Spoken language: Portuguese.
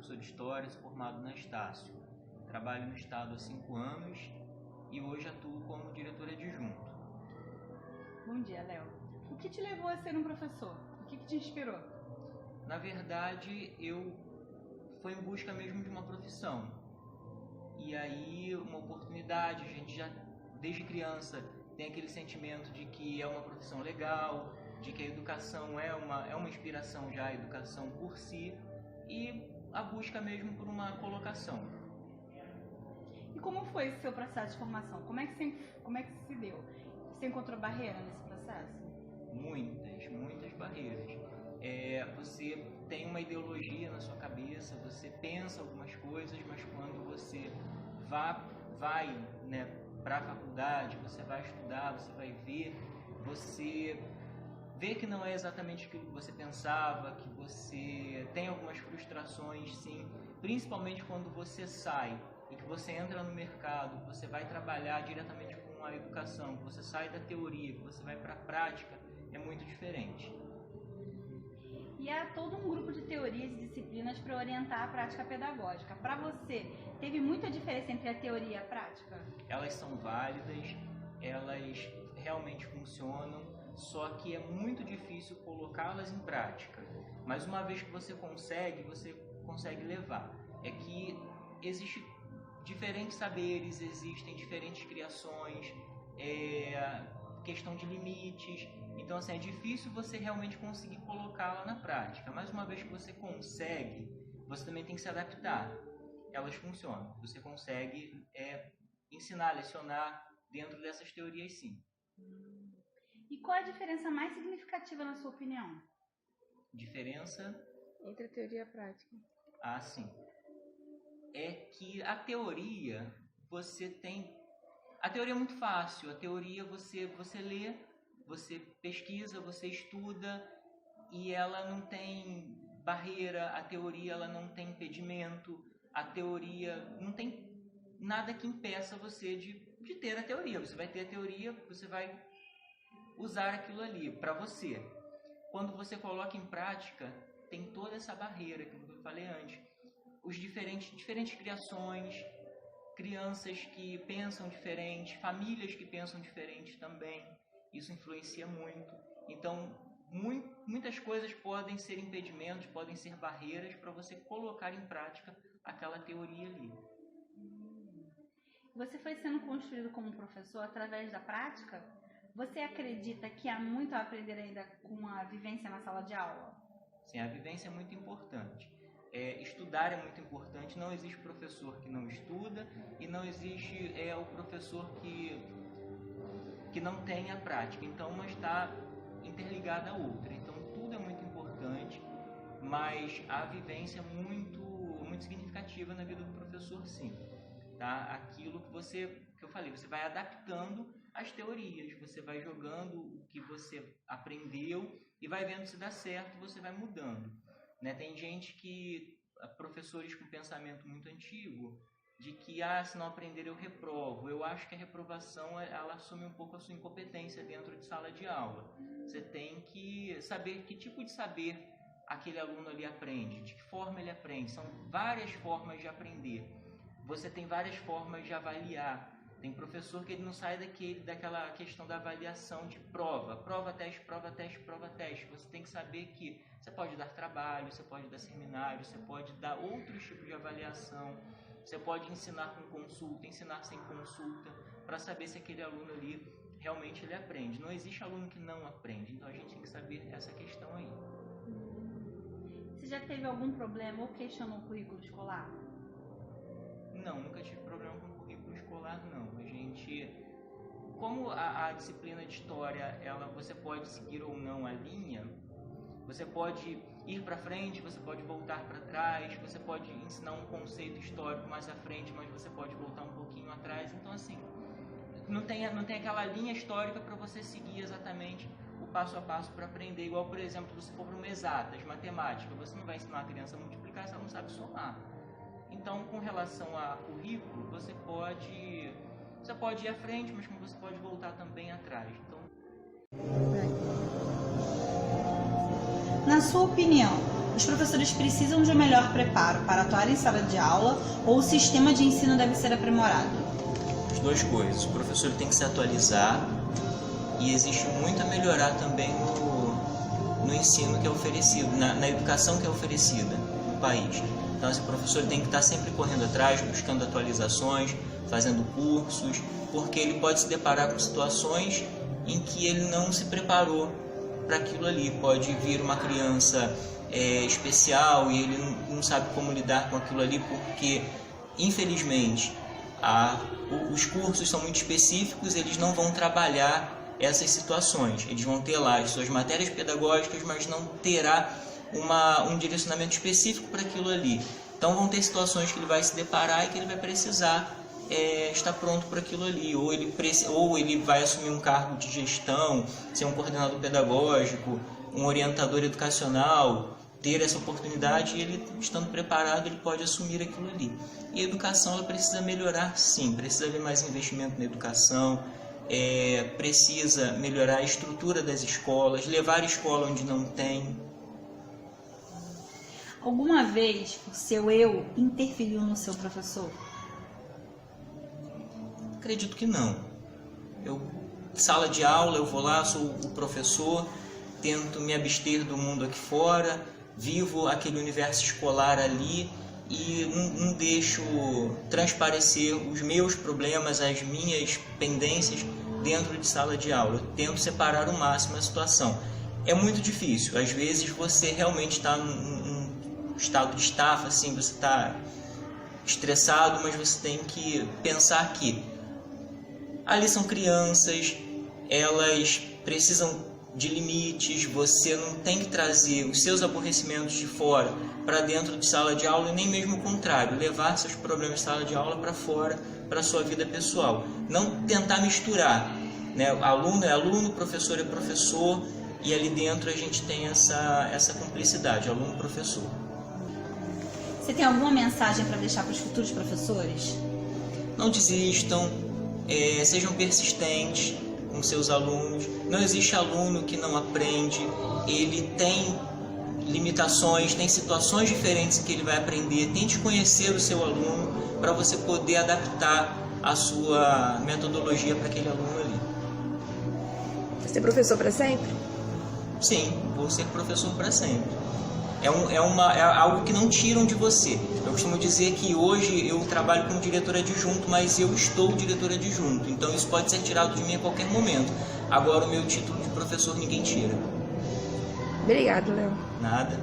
professor de História, sou formado na Estácio. Trabalho no Estado há 5 anos e hoje atuo como diretor adjunto. Bom dia, Léo. O que te levou a ser um professor? O que te inspirou? Na verdade, foi em busca mesmo de uma profissão. E aí, uma oportunidade, a gente já, desde criança, tem aquele sentimento de que é uma profissão legal, de que a educação é uma inspiração já, a educação por si, e a busca mesmo por uma colocação. E como foi esse seu processo de formação? Como é que se deu? Você encontrou barreira nesse processo? Muitas barreiras. Você tem uma ideologia na sua cabeça, você pensa algumas coisas, mas quando você vai, né, para a faculdade, você vai estudar, você vai ver, você vê que não é exatamente aquilo que você pensava, que você tem algumas frustrações, sim, principalmente quando você sai e que você entra no mercado, que você vai trabalhar diretamente com a educação, que você sai da teoria, que você vai para a prática, é muito diferente. E há todo um grupo de teorias e disciplinas para orientar a prática pedagógica. Para você, teve muita diferença entre a teoria e a prática? Elas são válidas, elas realmente funcionam, só que é muito difícil colocá-las em prática. Mas uma vez que você consegue levar. É que existem diferentes saberes, existem diferentes criações, questão de limites. Então, assim, é difícil você realmente conseguir colocá-la na prática. Mas uma vez que você consegue, você também tem que se adaptar. Elas funcionam. Você consegue ensinar, lecionar dentro dessas teorias, sim. E qual é a diferença mais significativa na sua opinião? Diferença? Entre a teoria e a prática. Ah, sim. É que a teoria, a teoria é muito fácil. A teoria você lê, você pesquisa, você estuda e ela não tem barreira, a teoria ela não tem impedimento, a teoria não tem nada que impeça você de ter a teoria. Você vai ter a teoria, você vai usar aquilo ali para você. Quando você coloca em prática, tem toda essa barreira que eu falei antes. Os diferentes criações, crianças que pensam diferente, famílias que pensam diferente também. Isso influencia muito. Então, muitas coisas podem ser impedimentos, podem ser barreiras para você colocar em prática aquela teoria ali. Você foi sendo construído como professor através da prática? Você acredita que há muito a aprender ainda com a vivência na sala de aula? Sim, a vivência é muito importante. Estudar é muito importante. Não existe professor que não estuda e não existe o professor que não tem a prática. Então, uma está interligada à outra. Então, tudo é muito importante, mas a vivência é muito significativa na vida do professor, sim. Tá? Aquilo que eu falei, você vai adaptando as teorias, você vai jogando o que você aprendeu e vai vendo se dá certo, você vai mudando. Né? Tem gente professores com pensamento muito antigo, de que se não aprender eu reprovo. Eu acho que a reprovação ela assume um pouco a sua incompetência dentro de sala de aula. Você tem que saber que tipo de saber aquele aluno ali aprende, de que forma ele aprende. São várias formas de aprender. Você tem várias formas de avaliar. Tem professor que ele não sai daquela questão da avaliação de prova, teste, prova, teste, prova, teste. Você tem que saber que você pode dar trabalho, você pode dar seminário, você pode dar outros tipos de avaliação, você pode ensinar com consulta, ensinar sem consulta, para saber se aquele aluno ali realmente ele aprende. Não existe aluno que não aprende, então a gente tem que saber essa questão aí. Você já teve algum problema ou questionou o currículo escolar? Não, nunca tive problema com o currículo escolar, não. Como a disciplina de história, você pode seguir ou não a linha, você pode ir para frente, você pode voltar para trás, você pode ensinar um conceito histórico mais à frente, mas você pode voltar um pouquinho atrás. Então, assim, não tem aquela linha histórica para você seguir exatamente o passo a passo para aprender. Igual, por exemplo, se você for para uma exatas, matemática, você não vai ensinar a criança a multiplicar se ela não sabe somar. Então, com relação a currículo, você pode ir à frente, mas como você pode voltar também atrás. Então, na sua opinião, Os professores precisam de um melhor preparo para atuar em sala de aula ou o sistema de ensino deve ser aprimorado? As duas coisas. O professor tem que se atualizar e existe muito a melhorar também no ensino que é oferecido, na educação que é oferecida no país. Então, esse professor tem que estar sempre correndo atrás, buscando atualizações, fazendo cursos, porque ele pode se deparar com situações em que ele não se preparou para aquilo ali. Pode vir uma criança especial e ele não sabe como lidar com aquilo ali, porque, infelizmente, os cursos são muito específicos, eles não vão trabalhar essas situações. Eles vão ter lá as suas matérias pedagógicas, mas não terá um direcionamento específico para aquilo ali. Então vão ter situações que ele vai se deparar e que ele vai precisar estar pronto para aquilo ali. Ou ele vai assumir um cargo de gestão, ser um coordenador pedagógico, um orientador educacional, ter essa oportunidade, e ele, estando preparado, ele pode assumir aquilo ali. E a educação, ela precisa melhorar, sim, precisa haver mais investimento na educação, precisa melhorar a estrutura das escolas, levar a escola onde não tem. Alguma vez o seu eu interferiu no seu professor? Acredito que não. Sala de aula, eu vou lá, sou o professor, tento me abster do mundo aqui fora, vivo aquele universo escolar ali e não deixo transparecer os meus problemas, as minhas pendências dentro de sala de aula. Eu tento separar o máximo a situação. É muito difícil. Às vezes você realmente está num estado de estafa, assim, você está estressado, mas você tem que pensar que ali são crianças, elas precisam de limites, você não tem que trazer os seus aborrecimentos de fora para dentro de sala de aula, e nem mesmo o contrário, levar seus problemas de sala de aula para fora, para a sua vida pessoal. Não tentar misturar, né? Aluno é aluno, professor é professor, e ali dentro a gente tem essa cumplicidade, aluno-professor. Você tem alguma mensagem para deixar para os futuros professores? Não desistam, sejam persistentes com seus alunos. Não existe aluno que não aprende, ele tem limitações, tem situações diferentes que ele vai aprender. Tente conhecer o seu aluno para você poder adaptar a sua metodologia para aquele aluno ali. Você é professor para sempre? Sim, vou ser professor para sempre. É algo que não tiram de você. Eu costumo dizer que hoje eu trabalho como diretor adjunto, mas eu estou diretor adjunto. Então isso pode ser tirado de mim a qualquer momento. Agora o meu título de professor ninguém tira. Obrigado, Léo. Nada.